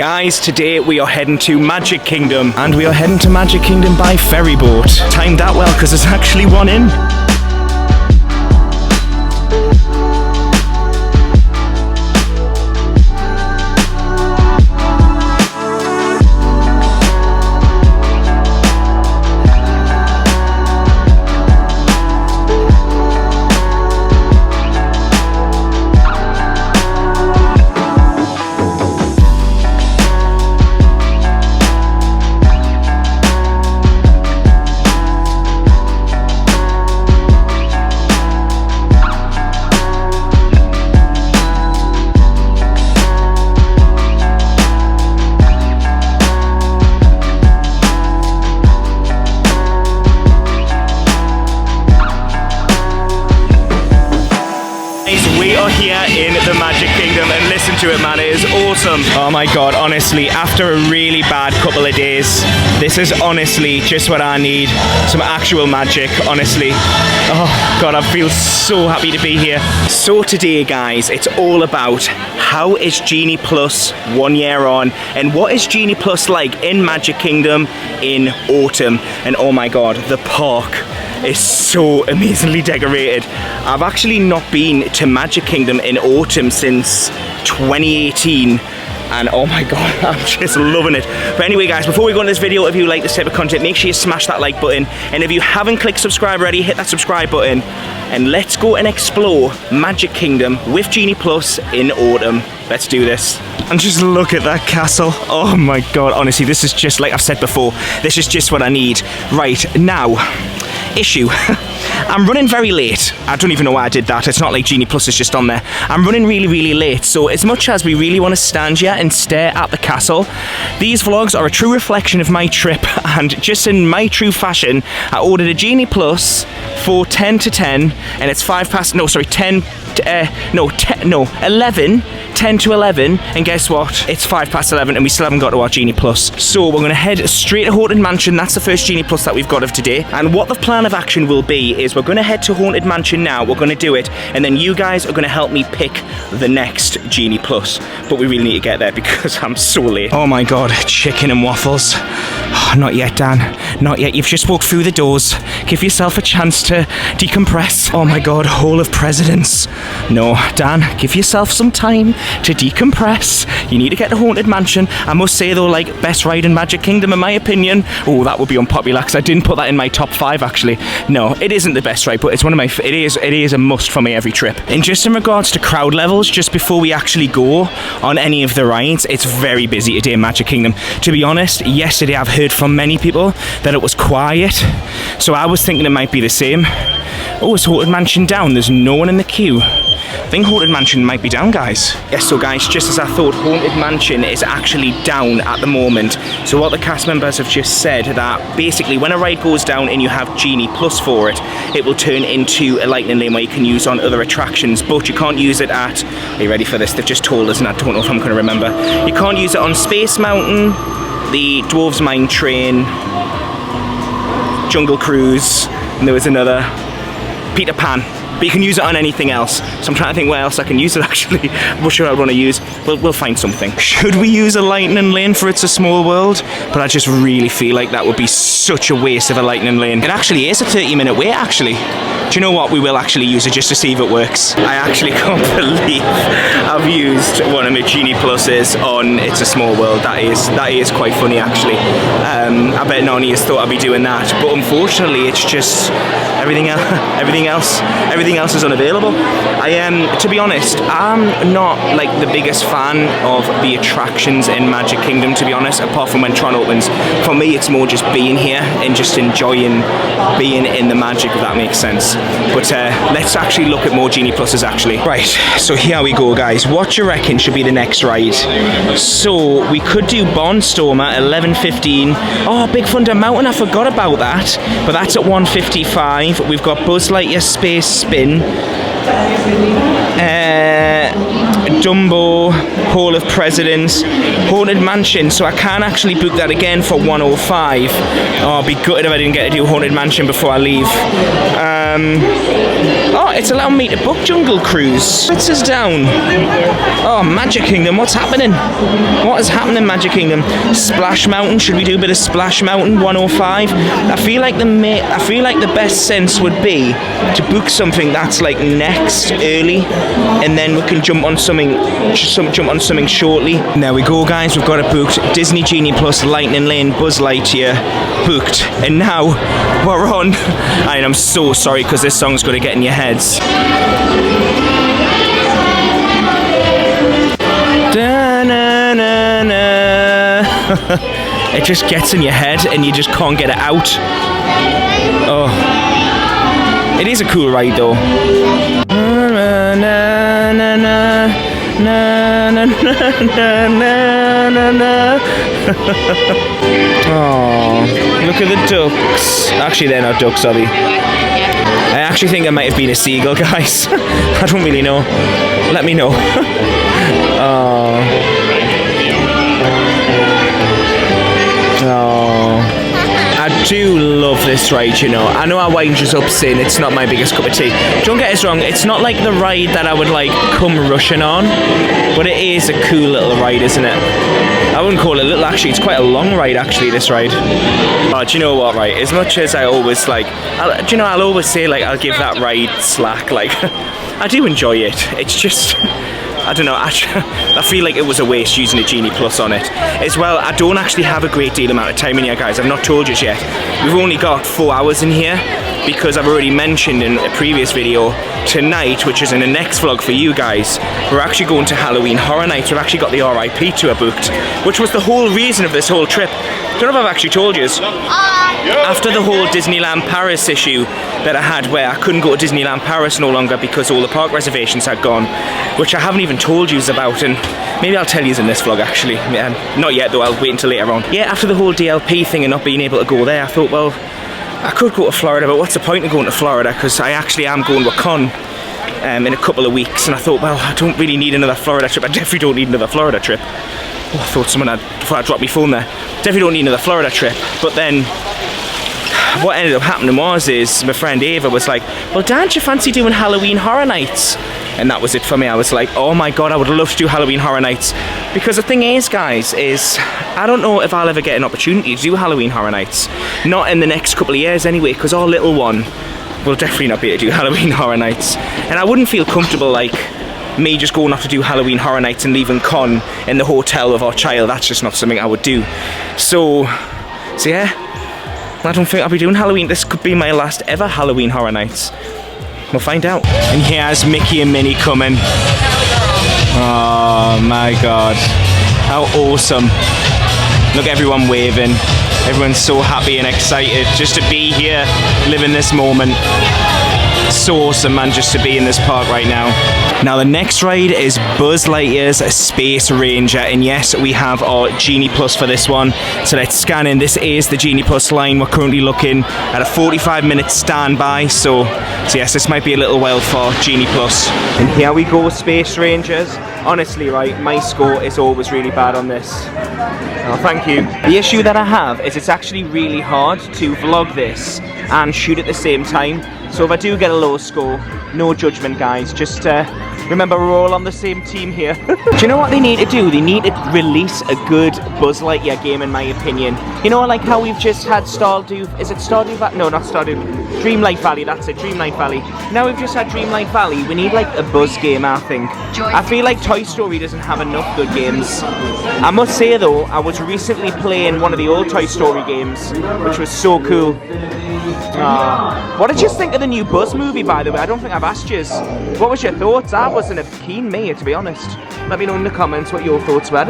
Guys, today we are heading to Magic Kingdom, and we are heading to Magic Kingdom by ferry boat. Timed that well because there's actually one in. We are here in the Magic Kingdom and listen to it, man, it is awesome. Oh my god, honestly, after a really bad couple of days, this is honestly just what I need. Some actual magic, honestly. Oh god, I feel so happy to be here. So today, guys, it's all about how is Genie Plus 1 year on, and what is Genie Plus like in Magic Kingdom in autumn. And oh my god, the park is so amazingly decorated. I've actually not been to Magic Kingdom in autumn since 2018, and oh my god, I'm just loving it. But anyway, guys, before we go into this video, if you like this type of content, make sure you smash that like button, and if you haven't clicked subscribe already, hit that subscribe button, and let's go and explore Magic Kingdom with Genie Plus in autumn. Let's do this. And just look at that castle. Oh my god, honestly, this is just, like I've said before, this is just what I need. Right, now, issue. I'm running very late. I don't even know why I did that. It's not like Genie Plus is just on there. I'm running really late, so as much as we really want to stand here and stare at the castle, these vlogs are a true reflection of my trip, and just in my true fashion, I ordered a Genie Plus for 10 to 10, and it's 10 to 11, and guess what? It's 11, and we still haven't got to our Genie Plus. So we're gonna head straight to Haunted Mansion. That's the first Genie Plus that we've got of today. And what the plan of action will be is we're gonna head to Haunted Mansion now. We're gonna do it, and then you guys are gonna help me pick the next Genie Plus. But we really need to get there because I'm so late. Oh my god, chicken and waffles. Oh, not yet, Dan. Not yet. You've just walked through the doors. Give yourself a chance to decompress. Oh my god, Hall of Presidents. No, Dan, give yourself some time to decompress. You need to get to Haunted Mansion. I must say though, like, best ride in Magic Kingdom in my opinion. Oh, that would be unpopular because I didn't put that in my top 5 actually. No, it isn't the best ride, but it's one of my, it is a must for me every trip. And just in regards to crowd levels, just before we actually go on any of the rides, it's very busy today in Magic Kingdom. To be honest, yesterday I've heard from many people that it was quiet, so I was thinking it might be the same. Oh, is Haunted Mansion down? There's no one in the queue. I think Haunted Mansion might be down, guys. Yes, so guys, just as I thought, Haunted Mansion is actually down at the moment. So what the cast members have just said, that basically when a ride goes down and you have Genie Plus for it, it will turn into a lightning lane where you can use on other attractions, but you can't use it at, are you ready for this? They've just told us and I don't know if I'm going to remember. You can't use it on Space Mountain, the Dwarves Mine Train, Jungle Cruise, and there was another, Peter Pan. But you can use it on anything else. So I'm trying to think where else I can use it actually. I'm not sure I'd want to use. We'll find something. Should we use a lightning lane for It's a Small World? But I just really feel like that would be such a waste of a lightning lane. It actually is a 30-minute wait actually. Do you know what? We will actually use it just to see if it works. I actually can't believe I've used one of my Genie Pluses on It's a Small World. That is quite funny actually. I bet Nani has thought I'd be doing that, but unfortunately it's just everything else is unavailable. To be honest, I'm not like the biggest fan of the attractions in Magic Kingdom, to be honest, apart from when Tron opens. For me, it's more just being here and just enjoying being in the magic, if that makes sense. But let's actually look at more Genie Pluses actually. Right, so here we go, guys. What do you reckon should be the next ride? So we could do Barnstormer at 11:15. Oh, Big Thunder Mountain, I forgot about that. But that's at 1:55. We've got Buzz Lightyear Space Spin. Dumbo, Hall of Presidents, Haunted Mansion, so I can actually book that again for 105. Oh, I'd be gutted if I didn't get to do Haunted Mansion before I leave. Oh, it's allowing me to book Jungle Cruise. Puts us down. Oh, Magic Kingdom, what's happening? What is happening, Magic Kingdom? Splash Mountain, should we do a bit of Splash Mountain, 105? I feel like the best sense would be to book something that's like next early, and then we can jump on something shortly. There we go, guys, we've got it booked. Disney Genie Plus Lightning Lane Buzz Lightyear booked, and now we're on. And I'm so sorry because this song's going to get in your heads. It just gets in your head and you just can't get it out. Oh, it is a cool ride though. Oh, look at the ducks. Actually, they're not ducks, are they? I actually think it might have been a seagull, guys. I don't really know. Let me know. Oh. I do love this ride, you know. I know I wind you up saying it's not my biggest cup of tea. Don't get us wrong, it's not like the ride that I would like come rushing on, but it is a cool little ride, isn't it? I wouldn't call it little, actually. It's quite a long ride, actually, this ride. Oh, do you know what, right? As much as I always like, I'll always say like I'll give that ride slack. Like, I do enjoy it. It's just, I don't know, I feel like it was a waste using a Genie Plus on it. As well, I don't actually have a great deal amount of time in here, guys. I've not told you yet. We've only got 4 hours in here because I've already mentioned in a previous video, tonight, which is in the next vlog for you guys, we're actually going to Halloween Horror Nights. We've actually got the RIP tour booked, which was the whole reason of this whole trip. I don't know if I've actually told you. After the whole Disneyland Paris issue that I had where I couldn't go to Disneyland Paris no longer because all the park reservations had gone, which I haven't even told you about, and maybe I'll tell you in this vlog actually. Not yet though, I'll wait until later on. Yeah, after the whole DLP thing and not being able to go there, I thought, well, I could go to Florida, but what's the point of going to Florida, because I actually am going to a con in a couple of weeks, and I thought, well, I don't really need another Florida trip. I definitely don't need another Florida trip. Oh, I thought someone had, before I dropped my phone there, definitely don't need another Florida trip. But then what ended up happening is my friend Ava was like, well, don't you fancy doing Halloween Horror Nights? And that was it for me. I was like, oh my god, I would love to do Halloween Horror Nights. Because the thing is, guys, is I don't know if I'll ever get an opportunity to do Halloween Horror Nights. Not in the next couple of years anyway, because our little one will definitely not be able to do Halloween Horror Nights. And I wouldn't feel comfortable like me just going off to do Halloween Horror Nights and leaving con in the hotel with our child. That's just not something I would do. So yeah, I don't think I'll be doing Halloween. This could be my last ever Halloween Horror Nights. We'll find out. And here's Mickey and Minnie coming. Oh my god. How awesome. Look, everyone waving. Everyone's so happy and excited just to be here, living this moment. So awesome, man, just to be in this park right now. Now the next ride is Buzz Lightyear's Space Ranger, and yes, we have our Genie Plus for this one. So let's scan in. This is the Genie Plus line. We're currently looking at a 45-minute standby, so yes, this might be a little while for Genie Plus. And here we go, Space Rangers. Honestly, right, my score is always really bad on this. Oh, thank you. The issue that I have is it's actually really hard to vlog this and shoot at the same time. So if I do get a low score, no judgment, guys. Just remember, we're all on the same team here. Do you know what they need to do? They need to release a good Buzz Lightyear game, in my opinion. You know, like how we've just had Stardew... Is it Stardew Valley? No, not Stardew. Dreamlight Valley, that's it, Dreamlight Valley. Now we've just had Dreamlight Valley. We need like a Buzz game, I think. I feel like Toy Story doesn't have enough good games. I must say though, I was recently playing one of the old Toy Story games, which was so cool. What did you think of the new Buzz movie, by the way? I don't think I've asked you. What was your thoughts? I wasn't a keen me, to be honest. Let me know in the comments what your thoughts were. I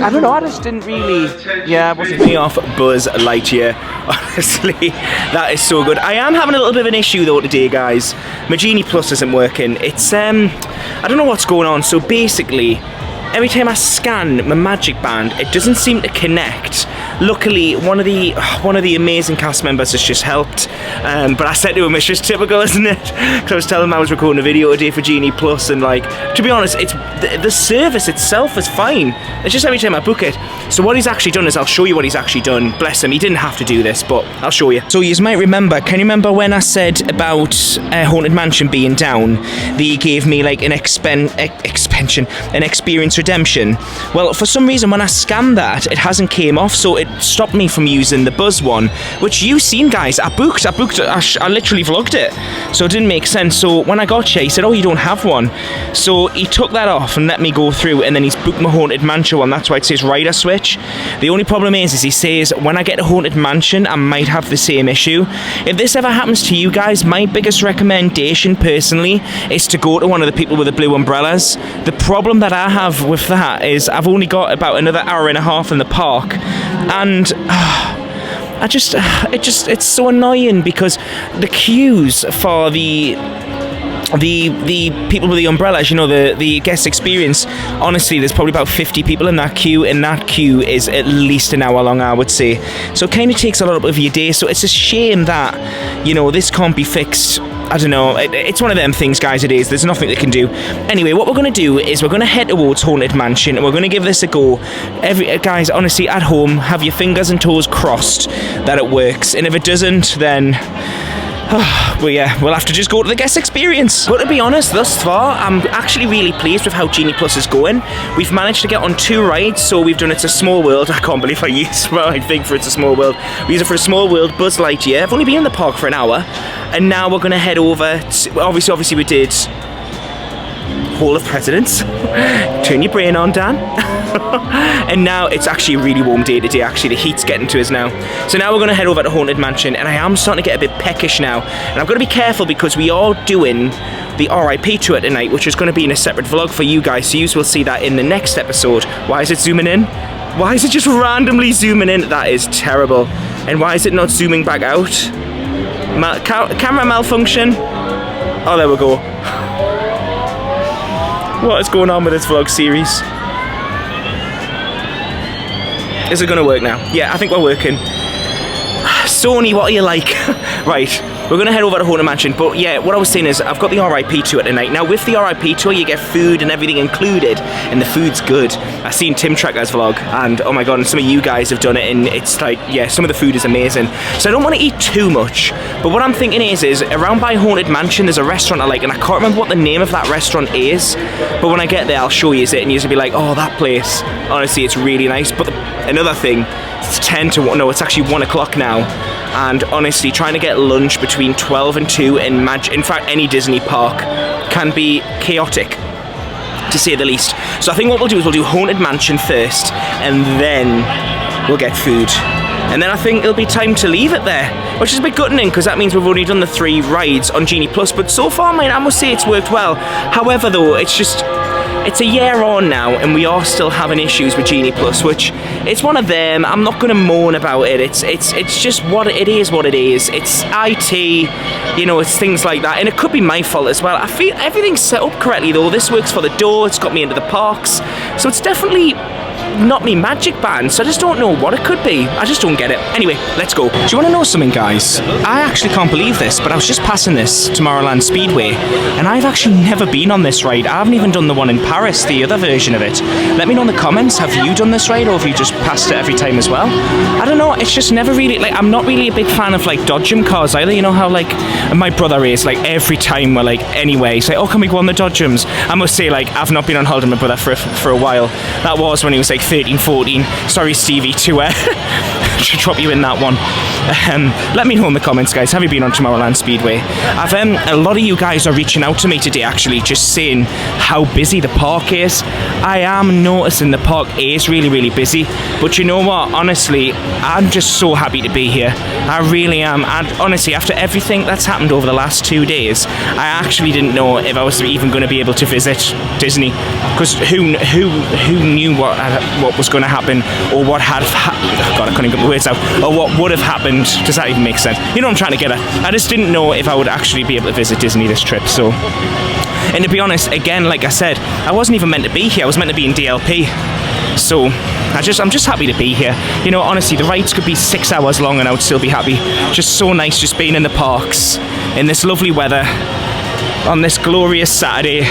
don't know, I just didn't really... Yeah, I wasn't me off Buzz Lightyear. Honestly, that is so good. I am having a little bit of an issue though today, guys. My Genie Plus isn't working. It's, I don't know what's going on. So basically, every time I scan my Magic Band, it doesn't seem to connect luckily one of the amazing cast members has just helped. But I said to him, it's just typical, isn't it? Because I was telling him I was recording a video today for Genie Plus, and like, to be honest, it's the service itself is fine. It's just every time I book it. So what he's actually done is, I'll show you what he's actually done. Bless him, he didn't have to do this, but I'll show you. So you might remember, can you remember when I said about Haunted Mansion being down, that he gave me like an experience redemption? Well, for some reason when I scanned that, it hasn't came off, so it stopped me from using the Buzz one, which you've seen, guys. I literally vlogged it, so it didn't make sense. So when I got here, he said, oh, you don't have one. So he took that off and let me go through, and then he's booked my Haunted Mansion one. That's why it says rider switch. The only problem is he says when I get a Haunted Mansion, I might have the same issue. If this ever happens to you guys, my biggest recommendation personally is to go to one of the people with the blue umbrellas. The problem that I have with that is I've only got about another hour and a half in the park, and it's so annoying because the queues for the people with the umbrellas, you know, the guest experience, honestly, there's probably about 50 people in that queue, and that queue is at least an hour long, I would say. So it kind of takes a lot of your day. So it's a shame that, you know, this can't be fixed. I don't know, it's one of them things, guys. It is, there's nothing they can do. Anyway, what we're going to do is we're going to head towards Haunted Mansion, and we're going to give this a go. Guys, honestly, at home, have your fingers and toes crossed that it works, and if it doesn't, then well, yeah, we'll have to just go to the guest experience. But to be honest, thus far, I'm actually really pleased with how Genie Plus is going. We've managed to get on 2 rides, so we've done It's a Small World. I can't believe I used my thing for It's a Small World. We use it for a Small World, Buzz Lightyear. I've only been in the park for an hour, and now we're going to head over to, obviously we did Hall of Presidents. Turn your brain on, Dan. And now it's actually a really warm day today, actually. The heat's getting to us now. So now we're going to head over to Haunted Mansion, and I am starting to get a bit peckish now. And I've got to be careful because we are doing the RIP tour tonight, which is going to be in a separate vlog for you guys, so you will see that in the next episode. Why is it zooming in? Why is it just randomly zooming in? That is terrible. And why is it not zooming back out? Camera malfunction? Oh, there we go. What is going on with this vlog series? Is it gonna work now? Yeah, I think we're working. Sony, what are you like? Right, we're gonna head over to Haunted Mansion, but yeah, what I was saying is I've got the RIP tour tonight. Now with the RIP tour, you get food and everything included, and the food's good. I've seen Tim Trekker's vlog, and oh my god, and some of you guys have done it, and it's like, yeah, some of the food is amazing. So I don't want to eat too much, but what I'm thinking is around by Haunted Mansion, there's a restaurant I like, and I can't remember what the name of that restaurant is, but when I get there, I'll show you it, and you'll be like, oh, that place, honestly, it's really nice. But another thing, it's 10 to 1, no, it's actually 1 o'clock now, and honestly, trying to get lunch between 12 and 2 in fact, any Disney park can be chaotic, to say the least. So I think what we'll do is we'll do Haunted Mansion first, and then we'll get food. And then I think it'll be time to leave it there, which is a bit gutting because that means we've only done the 3 rides on Genie Plus, but so far, I must say it's worked well. However, though, it's a year on now, and we are still having issues with Genie Plus, which it's one of them. I'm not going to moan about it. It's just what it is. It's IT, you know, it's things like that, and it could be my fault as well. I feel everything's set up correctly though. This works for the door. It's got me into the parks, so it's definitely not me magic band, so I just don't know what it could be. I just don't get it. Anyway, let's go. Do you want to know something, guys? I actually can't believe this, but I was just passing this Tomorrowland Speedway, and I've actually never been on this ride. I haven't even done the one in Paris, the other version of it. Let me know in the comments, have you done this ride, or have you just passed it every time as well? I don't know, it's just never really, like, I'm not really a big fan of, like, dodgem cars either. You know how, like, my brother is, like, every time we're, like, anyway, he's like, oh, can we go on the dodgems? I must say, like, I've not been on holiday with my brother for a while. That was when he was, like, 13, 14. Sorry, Stevie, to drop you in that one. Let me know in the comments, guys, have you been on Tomorrowland Speedway? A lot of you guys are reaching out to me today, actually, just saying how busy the park is. I am noticing the park is really, really busy, but you know what, honestly, I'm just so happy to be here. I really am, and honestly, after everything that's happened over the last 2 days, I actually didn't know if I was even going to be able to visit Disney, because who knew what was going to happen, or what had God, I couldn't get my words out, or what would have happened. Does that even make sense? You know what I'm trying to get at? I just didn't know if I would actually be able to visit Disney this trip, so. And to be honest, again, like I said, I wasn't even meant to be here. I was meant to be in DLP. So I'm just happy to be here. You know, honestly, the rides could be 6 hours long and I would still be happy. Just so nice just being in the parks in this lovely weather on this glorious Saturday,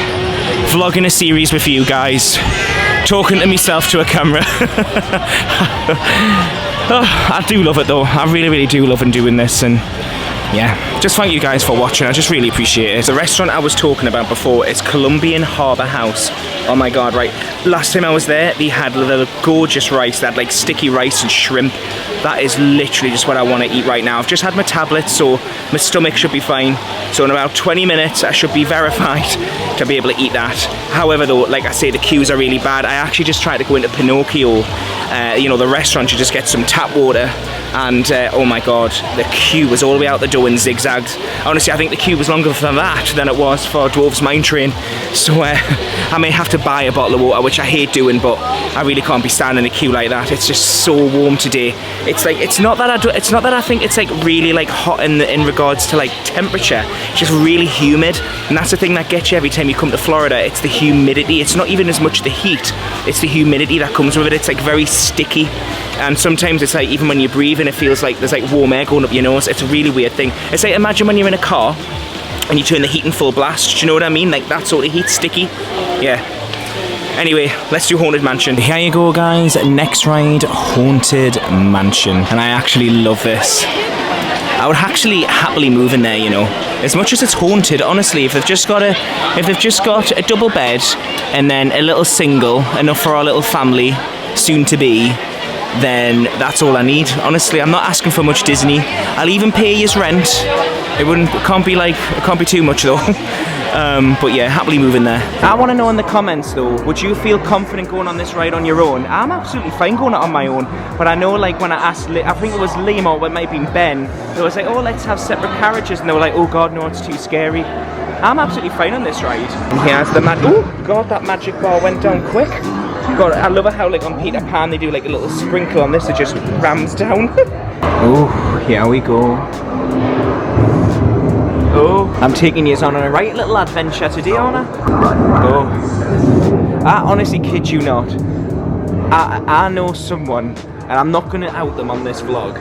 vlogging a series with you guys, talking to myself to a camera. Oh, I do love it though. I really do love doing this, and yeah, just thank you guys for watching. I just really appreciate it. The restaurant I was talking about before is Colombian Harbour House. Oh my god, right. Last time I was there, they had the gorgeous rice. They had like sticky rice and shrimp. That is literally just what I want to eat right now. I've just had my tablet, so my stomach should be fine. So in about 20 minutes, I should be verified to be able to eat that. However though, like I say, the queues are really bad. I actually just tried to go into Pinocchio, you know, the restaurant, to just get some tap water. And oh my god, the queue was all the way out the door and zigzagged. Honestly, I think the queue was longer for that than it was for Dwarf's Mine Train. So I may have to buy a bottle of water, which I hate doing, but I really can't be standing in a queue like that. It's just so warm today. It's like, it's not that I think it's like really like hot in regards to like temperature. It's just really humid, and that's the thing that gets you every time you come to Florida. It's the humidity. It's not even as much the heat, it's the humidity that comes with it. It's like very sticky, and sometimes it's like even when you breathe in, it feels like there's like warm air going up your nose. It's a really weird thing. It's like, imagine when you're in a car and you turn the heat in full blast. Do you know what I mean? Like that sort of heat, sticky. Yeah. Anyway, let's do Haunted Mansion. Here you go, guys. Next ride, Haunted Mansion. And I actually love this. I would actually happily move in there, you know. As much as it's haunted, honestly, if they've just got a double bed and then a little single, enough for our little family, soon to be, then that's all I need. Honestly, I'm not asking for much Disney. I'll even pay his rent. It can't be too much though. But yeah, happily moving there. I want to know in the comments though, would you feel confident going on this ride on your own? I'm absolutely fine going on my own, but I know like when I asked, I think it was Liam or it might have been Ben, they was like, oh, let's have separate carriages, and they were like, oh god, no, it's too scary. I'm absolutely fine on this ride. And here's the oh god, that magic bar went down quick. God, I love it how like on Peter Pan they do like a little sprinkle. On this it just rams down. Oh, here we go. Oh, I'm taking you on a right little adventure today, aren't I? Oh, I honestly kid you not. I know someone, and I'm not going to out them on this vlog,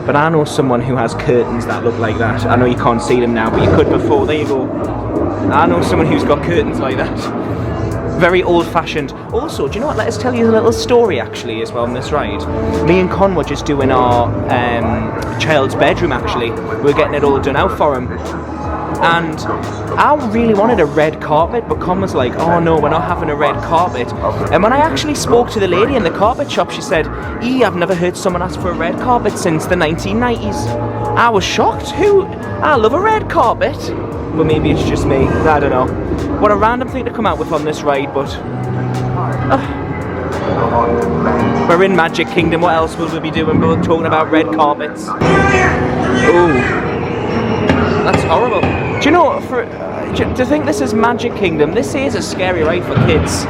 but I know someone who has curtains that look like that. I know you can't see them now, but you could before. There you go. I know someone who's got curtains like that. Very old-fashioned. Also, do you know what? Let us tell you a little story actually as well on this ride. Me and Con were just doing our child's bedroom actually. We were getting it all done out for him. And I really wanted a red carpet, but Con was like, oh no, we're not having a red carpet. And when I actually spoke to the lady in the carpet shop, she said, I've never heard someone ask for a red carpet since the 1990s. I was shocked. I love a red carpet. But maybe it's just me, I don't know. What a random thing to come out with on this ride, but we're in Magic Kingdom. What else will we be doing but talking about red carpets? Ooh, that's horrible. Do you know, to think this is Magic Kingdom, this is a scary ride for kids.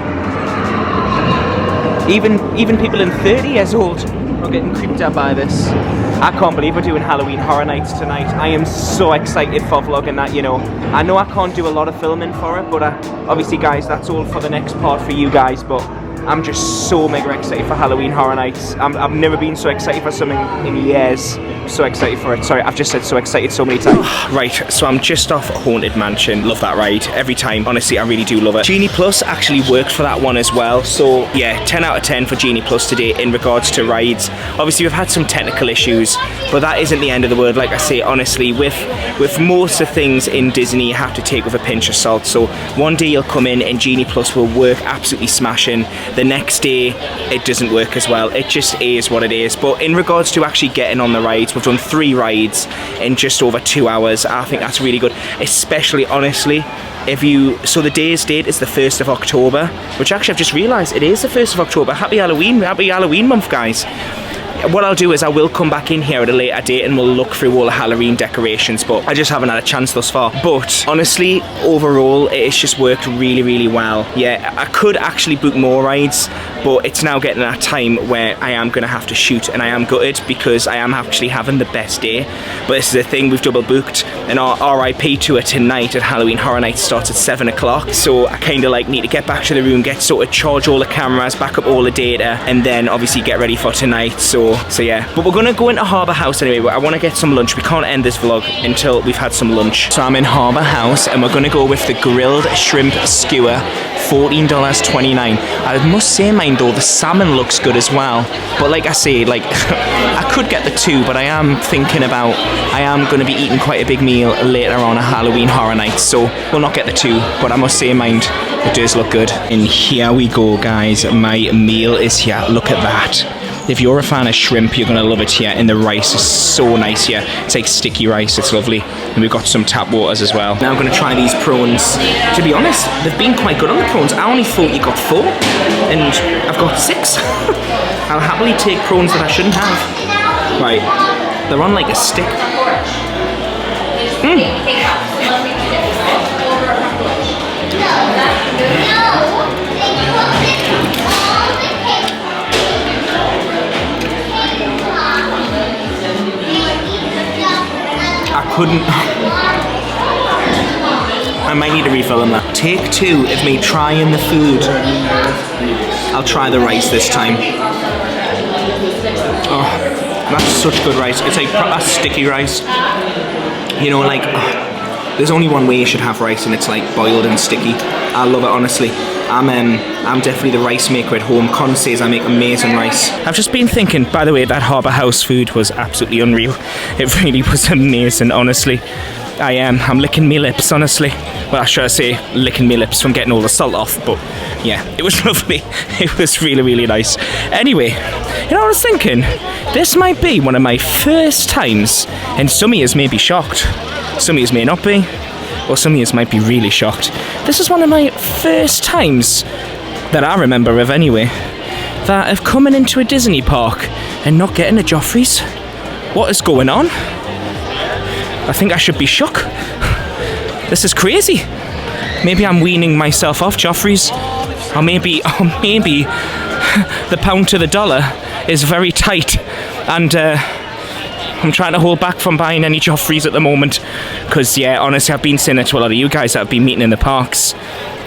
Even people in 30 years old are getting creeped out by this. I can't believe we're doing Halloween Horror Nights tonight. I am so excited for vlogging that, you know. I know I can't do a lot of filming for it, but obviously guys, that's all for the next part for you guys, but I'm just so mega excited for Halloween Horror Nights. I've never been so excited for something in years. So excited for it. Sorry, I've just said so excited so many times. Right, so I'm just off Haunted Mansion. Love that ride every time. Honestly, I really do love it. Genie Plus actually worked for that one as well. So yeah, 10 out of 10 for Genie Plus today in regards to rides. Obviously, we've had some technical issues, but that isn't the end of the world. Like I say, honestly, with most of things in Disney, you have to take with a pinch of salt. So one day you'll come in and Genie Plus will work absolutely smashing. The next day, it doesn't work as well. It just is what it is. But in regards to actually getting on the rides, we've done 3 rides in just over 2 hours. I think that's really good, especially honestly so the day's date is the 1st of October, which actually I've just realised it is the 1st of October. Happy Halloween month, guys. what I'll do is I will come back in here at a later date and we'll look through all the Halloween decorations, but I just haven't had a chance thus far. But honestly, overall, it's just worked really, really well. Yeah, I could actually book more rides, but it's now getting that time where I am going to have to shoot, and I am gutted because I am actually having the best day. But this is the thing, we've double booked, and our RIP tour tonight at Halloween Horror Nights starts at 7 o'clock. So I kind of like need to get back to the room, get sort of charge all the cameras, back up all the data, and then obviously get ready for tonight. So yeah, but we're going to go into Harbour House anyway. But I want to get some lunch. We can't end this vlog until we've had some lunch. So I'm in Harbour House and we're going to go with the grilled shrimp skewer, $14.29. I must say, mind though, the salmon looks good as well. But like I say, like I could get the 2, but I am thinking about, I am going to be eating quite a big meal later on a Halloween Horror Nights, so we'll not get the 2, but I must say, mind, it does look good. And here we go, guys. My meal is here. Look at that. If you're a fan of shrimp, you're going to love it here. And the rice is so nice here. It's like sticky rice. It's lovely. And we've got some tap waters as well. Now I'm going to try these prawns. To be honest, they've been quite good on the prawns. I only thought you got 4, and I've got 6. I'll happily take prawns that I shouldn't have. Right. They're on like a stick. I might need to refill them now. Take 2 of me trying the food. I'll try the rice this time. Oh, that's such good rice. It's like proper sticky rice. You know, like, there's only one way you should have rice, and it's like boiled and sticky. I love it, honestly. I'm definitely the rice maker at home. Con says I make amazing rice. I've just been thinking, by the way, that Harbour House food was absolutely unreal. It really was amazing, honestly. I'm licking me lips, honestly. Well, I should say licking me lips from getting all the salt off, but yeah, it was lovely. It was really, really nice. Anyway, you know what I was thinking? This might be one of my first times, and some of you may be shocked. Some of you may not be. Or some of you might be really shocked. This is one of my first times that I remember of anyway, that I've coming into a Disney park and not getting a Joffrey's. What is going on? I think I should be shook. This is crazy. Maybe I'm weaning myself off Joffrey's, or maybe the pound to the dollar is very tight, and I'm trying to hold back from buying any Joffrey's at the moment, because yeah, honestly, I've been saying it to a lot of you guys that have been meeting in the parks.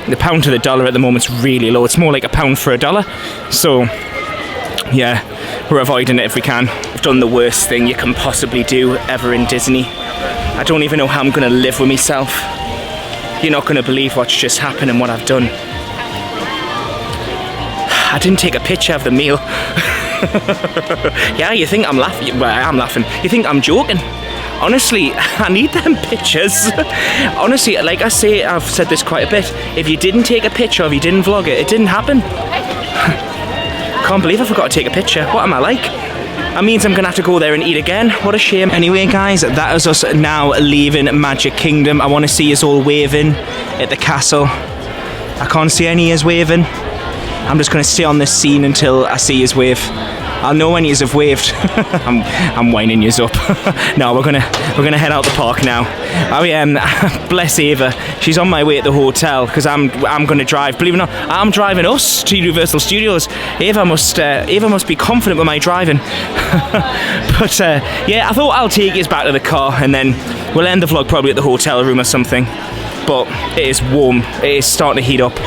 The pound to the dollar at the moment's really low. It's more like £1 for $1. So yeah, we're avoiding it if we can. I've done the worst thing you can possibly do ever in Disney. I don't even know how I'm going to live with myself. You're not going to believe what's just happened and what I've done. I didn't take a picture of the meal. Yeah, you think I'm laughing? Well, I am laughing. You think I'm joking? Honestly, I need them pictures. Honestly, like I say, I've said this quite a bit. If you didn't take a picture, if you didn't vlog it, it didn't happen. Can't believe I forgot to take a picture. What am I like? That means I'm gonna have to go there and eat again. What a shame. Anyway, guys, that is us now leaving Magic Kingdom. I want to see us all waving at the castle. I can't see any of us waving. I'm just gonna stay on this scene until I see us wave. I'll know when yous have waved. I'm winding yous up. No, we're gonna head out the park now. Oh yeah, bless Ava. She's on my way at the hotel because I'm gonna drive. Believe it or not, I'm driving us to Universal Studios. Ava must be confident with my driving. But yeah, I thought I'll take yous back to the car and then we'll end the vlog probably at the hotel room or something. But it is warm. It is starting to heat up.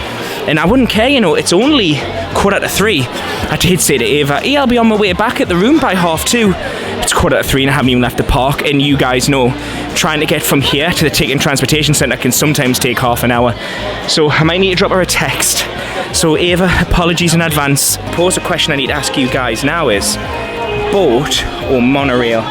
And I wouldn't care, you know, it's only 3:15. I did say to Ava, I'll be on my way back at the room by 2:30. It's 3:15 and I haven't even left the park. And you guys know, trying to get from here to the Ticket and Transportation Centre can sometimes take half an hour. So I might need to drop her a text. So Ava, apologies in advance. Pose a question I need to ask you guys now is, boat or monorail?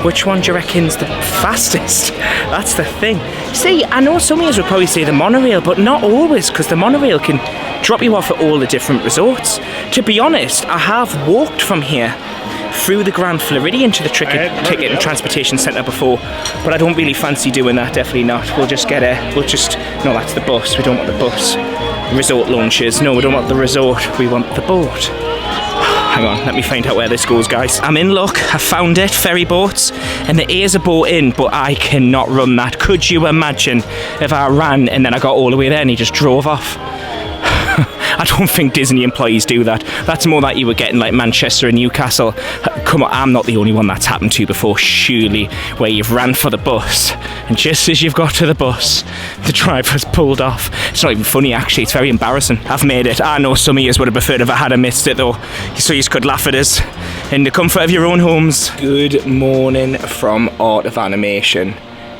Which one do you reckon's the fastest? That's the thing. See, I know some of you would probably say the monorail, but not always, because the monorail can drop you off at all the different resorts. To be honest, I have walked from here through the Grand Floridian to the Ticket and Transportation Centre before, but I don't really fancy doing that, definitely not. No, that's the bus, we don't want the bus. Resort launches, no, we don't want the resort, we want the boat. hang on, let me find out where this goes, guys. I'm in luck, I found it, ferry boats, and there is a boat in, but I cannot run that. Could you imagine if I ran and then I got all the way there and he just drove off? I don't think Disney employees do that. That's more that you were getting like Manchester and Newcastle. Come on, I'm not the only one that's happened to before, surely, where you've ran for the bus, and just as you've got to the bus, the driver's pulled off. It's not even funny, actually, it's very embarrassing. I've made it. I know some of you would have preferred if I had missed it, though, so you could laugh at us in the comfort of your own homes. Good morning from Art of Animation.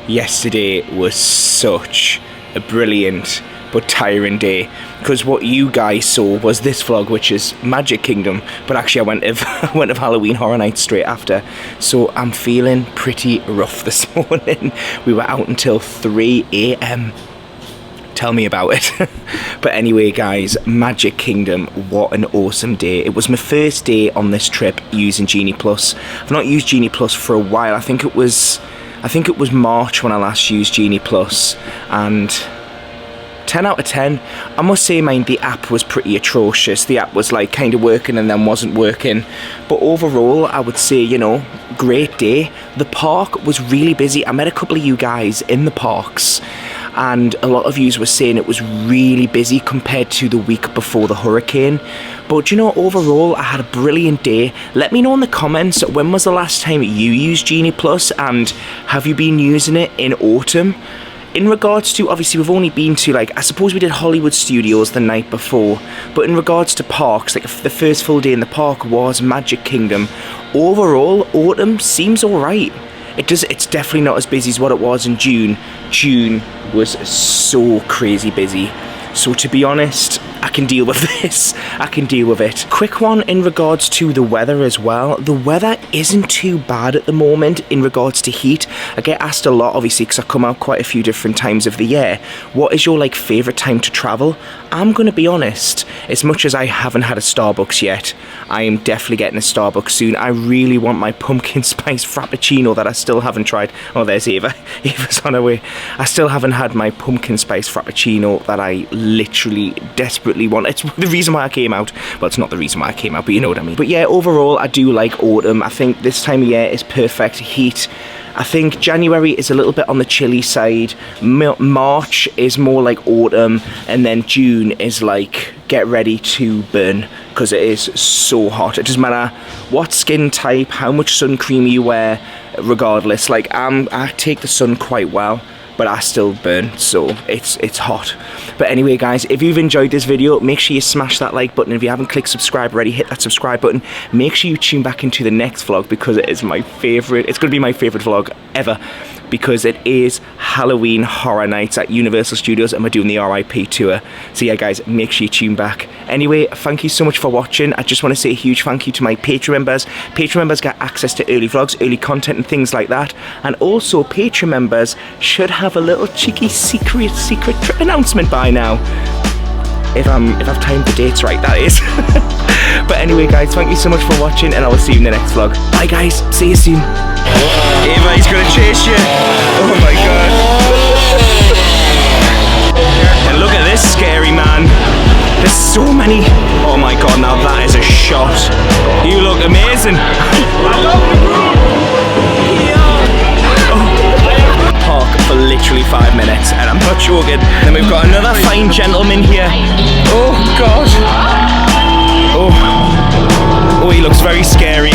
Yesterday was such a brilliant but tiring day, because what you guys saw was this vlog, which is Magic Kingdom, but actually I went of Halloween Horror Nights straight after, so I'm feeling pretty rough this morning. We were out until 3 a.m. Tell me about it. But anyway, guys, Magic Kingdom, what an awesome day. It was my first day on this trip using Genie Plus. I've not used Genie Plus for a while. I think it was March when I last used Genie Plus, and 10 out of 10. I must say, mind, the app was pretty atrocious. The app was like kind of working and then wasn't working. But overall, I would say, you know, great day. The park was really busy. I met a couple of you guys in the parks, and a lot of yous were saying it was really busy compared to the week before the hurricane. But you know, overall, I had a brilliant day. Let me know in the comments, when was the last time you used Genie Plus, and have you been using it in autumn? In regards to, obviously we've only been to, like, I suppose we did Hollywood Studios the night before, but in regards to parks, like the first full day in the park was Magic Kingdom. Overall, autumn seems alright. It's definitely not as busy as what it was in June. June was so crazy busy. So to be honest, I can deal with this. I can deal with it. Quick one in regards to the weather as well. The weather isn't too bad at the moment in regards to heat. I get asked a lot, obviously, because I come out quite a few different times of the year. What is your, like, favourite time to travel? I'm going to be honest, as much as I haven't had a Starbucks yet, I am definitely getting a Starbucks soon. I really want my pumpkin spice frappuccino that I still haven't tried. Oh, there's Ava. Ava's on her way. I still haven't had my pumpkin spice frappuccino that I literally desperately want. It's the reason why I came out. Well, it's not the reason why I came out, but you know what I mean. But yeah, overall, I do like autumn. I think this time of year is perfect heat. I think January is a little bit on the chilly side. March is more like autumn, and then June is like get ready to burn, because it is so hot. It doesn't matter what skin type, how much sun cream you wear, regardless. Like I take the sun quite well, but I still burn, so it's hot. But anyway, guys, if you've enjoyed this video, make sure you smash that like button. If you haven't clicked subscribe already, hit that subscribe button. Make sure you tune back into the next vlog, because it is my favorite. It's going to be my favorite vlog ever, because it is Halloween Horror Nights at Universal Studios, and we're doing the RIP tour. So yeah, guys, make sure you tune back. Anyway, thank you so much for watching. I just want to say a huge thank you to my Patreon members. Patreon members get access to early vlogs, early content and things like that. And also, Patreon members should have a little cheeky secret trip announcement by now. If I've timed the dates right, that is. But anyway, guys, thank you so much for watching, and I will see you in the next vlog. Bye, guys. See you soon. Ava, he's gonna chase you. Oh my god. And look at this scary man. There's so many. Oh my god, now that is a shot. You look amazing. Park for literally 5 minutes, and I'm not joking. Then we've got another fine gentleman here. Oh god. Oh, he looks very scary.